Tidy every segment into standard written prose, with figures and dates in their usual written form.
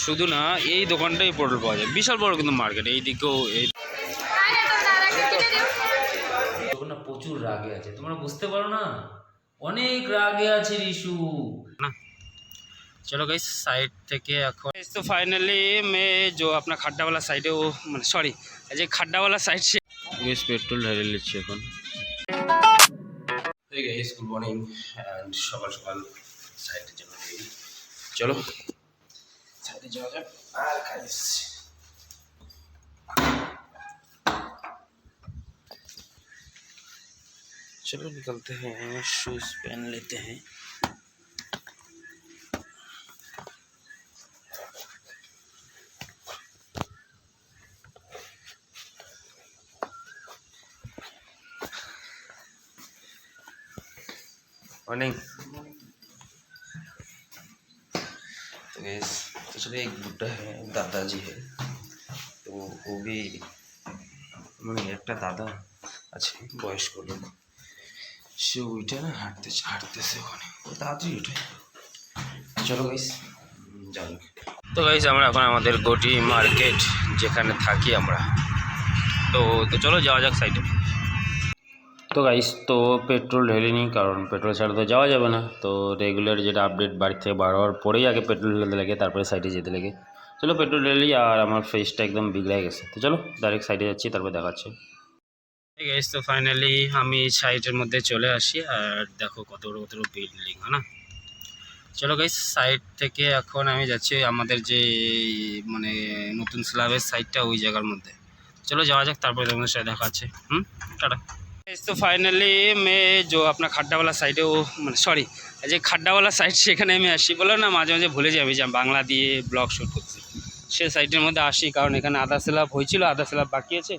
শুধু না এই দোকানটাই পটল পাওয়া যায়, বিশাল বড় কিন্তু মার্কেট। এই দিকেও এই না প্রচুর রাগে আছে, তোমরা বুঝতে পারো না, অনেক রাগে আছে রিশু না। चलो गाइस साइड থেকে এখন तो फाइनली मैं जो अपना खड्डा वाला साइड है वो মানে সরি যে खड्डा वाला साइड से गाइस पेट्रोल ঢেলে নিচ্ছি এখন। Hey guys good morning and সকাল সকাল সাইডে যাবো, চলো সাইডে যাওয়া যাক। আর गाइस चलो निकलते हैं, शूज पहन लेते हैं। मॉर्निंग तो गैस तो चलो एक बुढ़ा है, दादाजी है, तो वो भी मैंने एक दादा अच्छे বয়স্ক লোক, সে উঠে না হাঁটতেছে ওখানে, ও তাড়াতাড়ি উঠে। চলো গাইস যাই। তো গাইস আমরা এখন আমাদের গোটি মার্কেট যেখানে থাকি আমরা, তো চলো যাওয়া যাক সাইডে। তো গাইস তো পেট্রোল ঢেলে নিই, কারণ পেট্রোল ছাড়া তো যাওয়া যাবে না। তো রেগুলার যেটা আপডেট বাড়ি থেকে বার হওয়ার পরেই আগে পেট্রোল ঢেলতে লাগে, তারপরে সাইডে যেতে লাগে। চলো পেট্রোল ঢেলি, আর আমার ফেসটা একদম বিগড়ে গেছে। তো চলো ডাইরেক্ট সাইডে যাচ্ছি, তারপর দেখাচ্ছে। গাইস তো ফাইনালি আমি সাইডের মধ্যে চলে আসি, আর দেখো কত বড় কত বিল্ডিং হয় না। চলো গাইস সাইড থেকে এখন আমি যাচ্ছি আমাদের যে মানে নতুন স্ল্যাবের সাইডটা, ওই জায়গার মধ্যে। চলো যাওয়া যাক, তারপরে তোমাদের সাথে দেখাচ্ছে। টাটা। तो फाइनली मैं जो अपना खड्डा वाला साइड है वो মানে সরি যে खड्डा वाला সাইড সেখানে আমি আসি, বলো না মাঝে মাঝে ভুলে যাই যে বাংলা দিয়ে ব্লগ শ্যুট করছি, সে সাইডের মধ্যে আসি, কারণ এখানে আধা স্ল্যাব হয়েছিল, আধা স্ল্যাব বাকি আছে।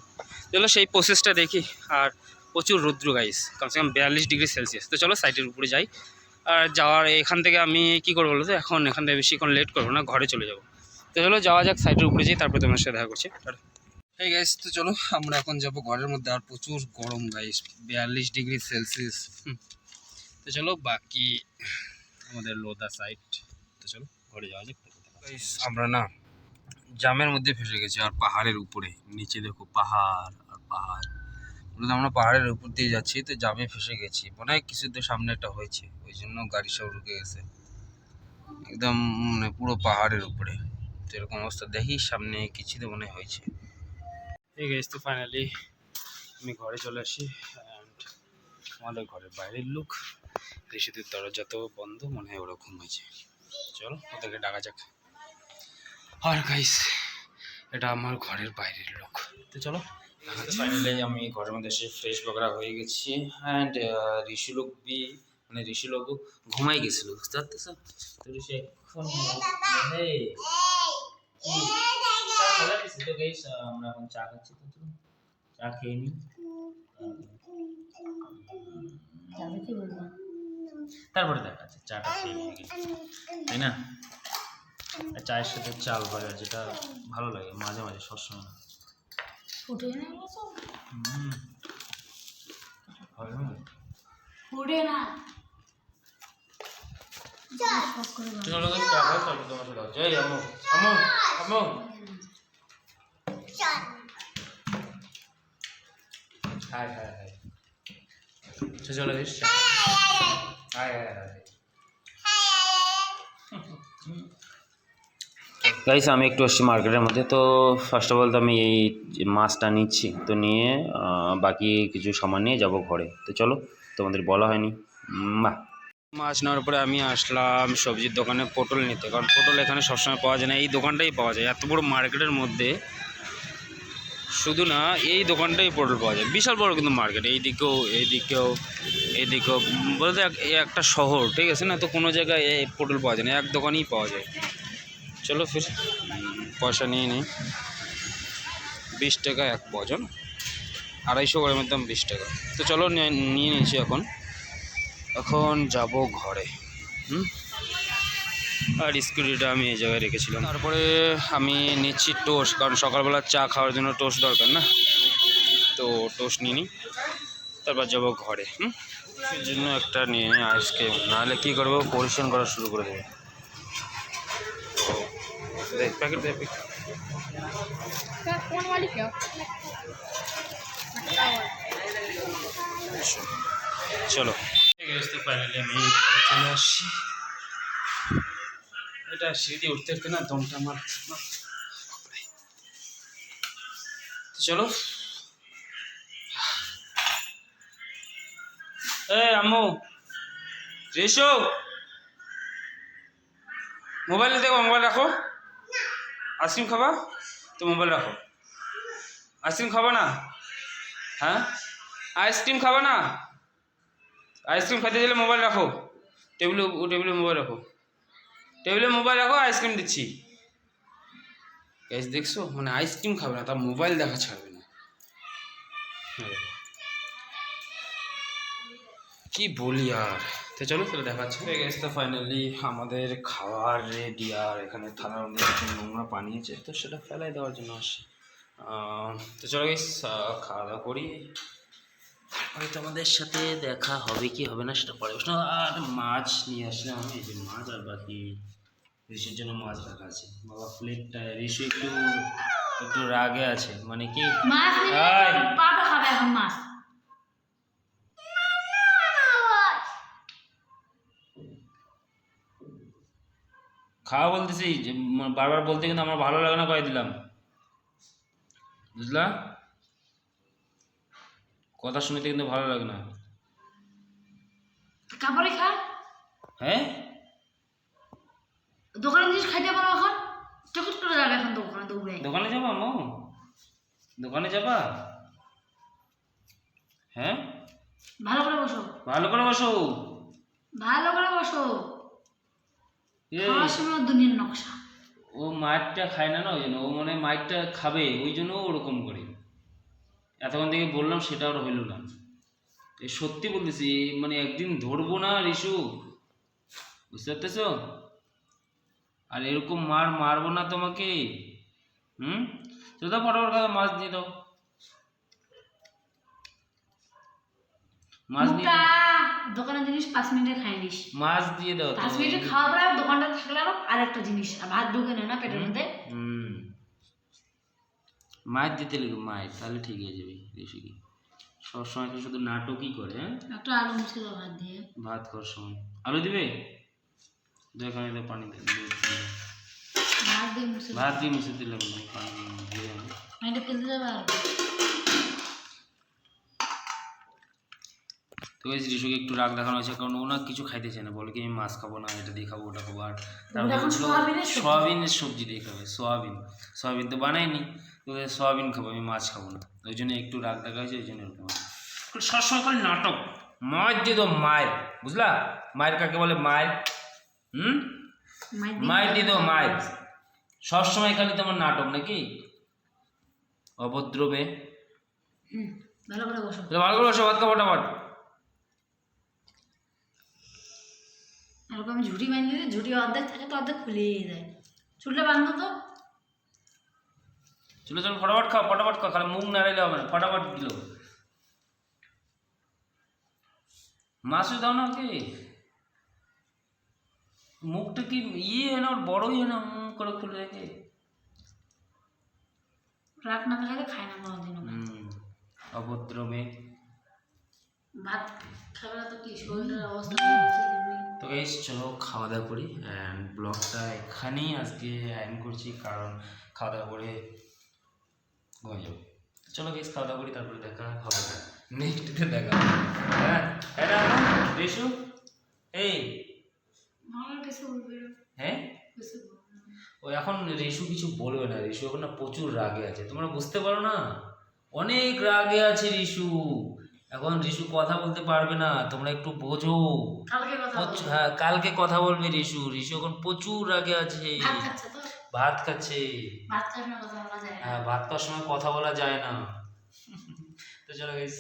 চলো সেই প্রসেসটা দেখি। আর প্রচুর রৌদ্র গাইস, কমসে কম 42 ডিগ্রি সেলসিয়াস। তো চলো সাইডের উপরে যাই। আর যাওয়ার এখান থেকে আমি কী করবো বলো তো, এখন এখান থেকে বেশিক্ষণ লেট করবো না, ঘরে চলে যাবো। তো চলো যাওয়া যাক, সাইডের উপরে যাই, তারপরে তোমার সাথে দেখা করছি। এই গাইস তো চলো আমরা এখন যাব ঘরের মধ্যে, আর প্রচুর গরম গাইস, 42 ডিগ্রি সেলসিয়াস। তো চলো বাকি আমাদের লোদা সাইড, তো চলো ঘরে যাওয়া যাক। গাইস আমরা না জামের মধ্যে ফেসে গেছি, আর পাহাড়ের উপরে, নিচে দেখো পাহাড় আর পাহাড়, আমরা পাহাড়ের উপর দিয়ে যাচ্ছি, তো জামে ফেসে গেছি। মনে হয় কিছু তো সামনে একটা হয়েছে, ওই জন্য গাড়ি সব রুকে গেছে একদম, মানে পুরো পাহাড়ের উপরে। তো এরকম অবস্থা, দেখি সামনে কিছু তো মনে হয়েছে। এই গাইস তো ফাইনালি আমি ঘরে চলে আসি, অ্যান্ড আমাদের ঘরের বাইরের লুক, ঋষিদের দরজা তো বন্ধ, মনে হয় ওরা ঘুমাইছে। চলো ওদেরকে ডাকা যাক। আর গাইস এটা আমার ঘরের বাইরের লুক, তো চলো। ফাইনালি আমি ঘরের মধ্যে এসে ফ্রেশ বগরা হয়ে গেছি, অ্যান্ড ঋষিলোক মানে ঋষিলোক ঘুমাই গেছিল, বুঝতে পারতেছ। তো ঋষি এখন তো গাইস আমরা এখন চা খাচ্ছি, তো চা খেয়ে নিই, তারপরে দেখাচ্ছে চাটা খেয়ে নিই, তাই না? চায়ের সাথে চাল ভাজা, যেটা ভালো লাগে মাঝে মাঝে, সবসময় না। চলো গাইস আমি একটু আসছি মার্কেটের মধ্যে। তো ফার্স্ট অফ অল তো আমি এই মাছটা নিচ্ছি, তো নিয়ে বাকি কিছু সামান নিয়ে যাব ঘরে। তো চলো, তোমাদের বলা হয়নি। মাছ নেওয়ার পরে আমি আসলাম সবজির দোকানে পটল নিতে, কারণ পটল এখানে সবসময় পাওয়া যায় না, এই দোকানটাই পাওয়া যায়। এত বড় মার্কেটের মধ্যে শুধু না এই দোকানটাই পটল পাওয়া যায়, বিশাল বড় কিন্তু মার্কেট। এইদিকেও বলতে একটা শহর, ঠিক আছে না, তো কোনো জায়গায় পটল পাওয়া যায় না, এক দোকানেই পাওয়া যায়। চলো ফির পয়সা নিয়ে নিই, 20 টাকা এক ডজন, 250 গ্রামের দাম 20 টাকা। তো চলো নিয়ে নিয়েছি, এখন যাব ঘরে। আর স্কুটিটা আমি এই জায়গায় রেখেছিলাম। তারপরে আমি নিচ্ছি টোস্ট, কারণ সকালবেলা চা খাওয়ার জন্য টোস্ট দরকার না, তো টোস্ট নিয়ে নিই, তারপর যাবো ঘরে। সেই জন্য একটা নিয়ে নিই আইসক্রিম, নাহলে কী করবো, পরিশ্রম করা শুরু করে দেবো। दे पैकेट दे क्या कौन वाली क्या চলো তো ফাইনালি আমি চলে আসছি। এটা সিঁড়ি উঠতে উঠতে না দমটা আমার। তো চলো আম্মু রেশো মোবাইল দেখো, মোবাইল রাখো। আইসক্রিম খাবা তো মোবাইল রাখো। আইসক্রিম খাবা না? হ্যাঁ আইসক্রিম খাবা না? আইসক্রিম খাইতে গেলে মোবাইল রাখো। টেবিলে মোবাইল রাখো, টেবিলে মোবাইল রাখো, আইসক্রিম দিচ্ছি। গ্যাস দেখছো, মানে আইসক্রিম খাবে না, তার মোবাইল দেখা ছাড়বে না। কি বলি আর। তো চলো তাহলে দেখাচ্ছি। গ্যাস তো ফাইনালি আমাদের খাওয়ার রেডি। আর এখানে থালার মধ্যে একটু নোংরা পানি আছে, তো সেটা ফেলাই দেওয়ার জন্য আসি। তো চলো গ্যাস খাওয়া দাওয়া করি, হয়তো আমাদের সাথে দেখা হবে কি হবে না সেটা পরে। আর মাছ নিয়ে আসলাম আমি, এই যে মাছ, আর বাকি ঋষির জন্য মাছ রাখা আছে। বাবা প্লেটটা ঋষি একটু একটু রাগে আছে, মানে কি মাছ পাপা খাবে এখন মাছ। খাওয়া বলতেছি যে বারবার বলতে কিন্তু আমার ভালো লাগে না, কয়ে দিলাম বুঝলা, কথা শুনতে কিন্তু ভালো লাগে না। কাপড়ে খা, হ্যাঁ দোকানে জিনিস খাইতে পারো এখন, চকুট করে যাবে এখন দোকানে দৌড়ে। দোকানে যাবা আম্মু? দোকানে যাবা? হ্যাঁ ভালো করে বসো, ভালো করে বসো। ভালো করে বসো। এই, খাওয়ার সময় দুনিয়ার নকশা। ও মায়েরটা খায় না, না ওই জন্য ও মানে মায়েরটা খাবে, ওই জন্য ওরকম করে। এতক্ষণ থেকে বললাম সেটা আর হইল না। এই সত্যি বলতেছি, মানে একদিন ধরবো না রিশু, বুঝতে পারতেছ? আর এরকম মারবো না তোমাকে। তো দাও ফটাফট খাও, মাছ দিয়ে দাও, মাছ দিয়ে দাও। দোকানের জিনিস 5 মিনিটে খাই নিস, মাছ দিয়ে দাও। 5 মিনিটে খাওয়া পরে দোকানটা থাকলে আরেকটা জিনিস, ভাত ঢুকে নেয় না পেটের মধ্যে। মায়ের দিতে লিখো, মায়ের, তাহলে ঠিক হয়ে যাবে। ঋষি কি সবসময় তো শুধু নাটকই করে। হ্যাঁ একটা আলু মুছে দাও ভাত দিয়ে, ভাত খাওয়ার সময় আলু দিবে, দেখানে তো পানি দিয়ে ভাত দিয়ে মুছে দাও। ভাত দিয়ে মুছে দিলাম, পানি দিয়ে পানিটা ফেলতে যাবে আর তো এই ঋষিকে একটু রাগ দেখানো হয়েছে, কারণ ও না কিছু খাইতে চায় না, বলে কি আমি মাছ খাবো না, এটা দিয়ে খাবো, ওটা খাবো। আর তারপরে সোয়াবিনের সবজি দিয়ে খাবে। সোয়াবিন তো বানাইনি, তো সোয়াবিন খাবো, আমি মাছ খাবো না। ওই জন্য একটু রাগ দেখা হয়েছে, ওই জন্য এরকম সবসময় খালি নাটক। মায়ের দিয়ে দাও, মায়ের, বুঝলা? মায়ের কাকে বলে? মায়ের। মায়ের দিয়ে দাও, মায়ের। সবসময় খালি তোমার নাটক নাকি? অভদ্রবে। ভালো করে বসো, ভালো করে বসো, ভাত খাবো ফটাফট। এরকম ঝুড়ি বাঁধলে ঝুড়ি অর্ধেক থাকে তো অর্ধেক খুলেই যায়। চুলটা বাঁধো তো, চলো ফটাফট খাও, ফটাফট খাও, খালি মুখ নাড়াইলে হবে না, ফটাফট দিল। মাছও দাও না ওকে, মুখটা কি ইয়ে হয় না, ওর বড়ই হয় না, মুখ করে খুলে রেখে। রাগ না খাইলে খায় না কোনোদিনও। অভদ্র মেয়ে। ভাত খাবে না তো কি শরীরের অবস্থা। তো গাইস চলো খাওয়া দাওয়া করি, অ্যান্ড ব্লগটা এখানেই আজকে এন্ড করছি, কারণ খাওয়া দাওয়া করে ঘুমিয়ে যাবো। চলো গাইস খাওয়া দাওয়া করি, তারপরে দেখা হবে না, নেক্সট ডে দেখা হবে। হ্যাঁ এটা রিশু, এই হ্যাঁ ও এখন রিশু কিছু বলবে না, রিশু এখন না প্রচুর রাগে আছে, তোমরা বুঝতে পারো না, অনেক রাগে আছে রিশু এখন। রিশু কথা বলতে পারবে না, তোমরা একটু বোঝো। হ্যাঁ কালকে কথা বলবে রিশু। রিশু এখন প্রচুর রাগে আছে, ভাত খাচ্ছে। হ্যাঁ ভাত খাওয়ার সময় কথা বলা যায় না। তো চলো গাইস।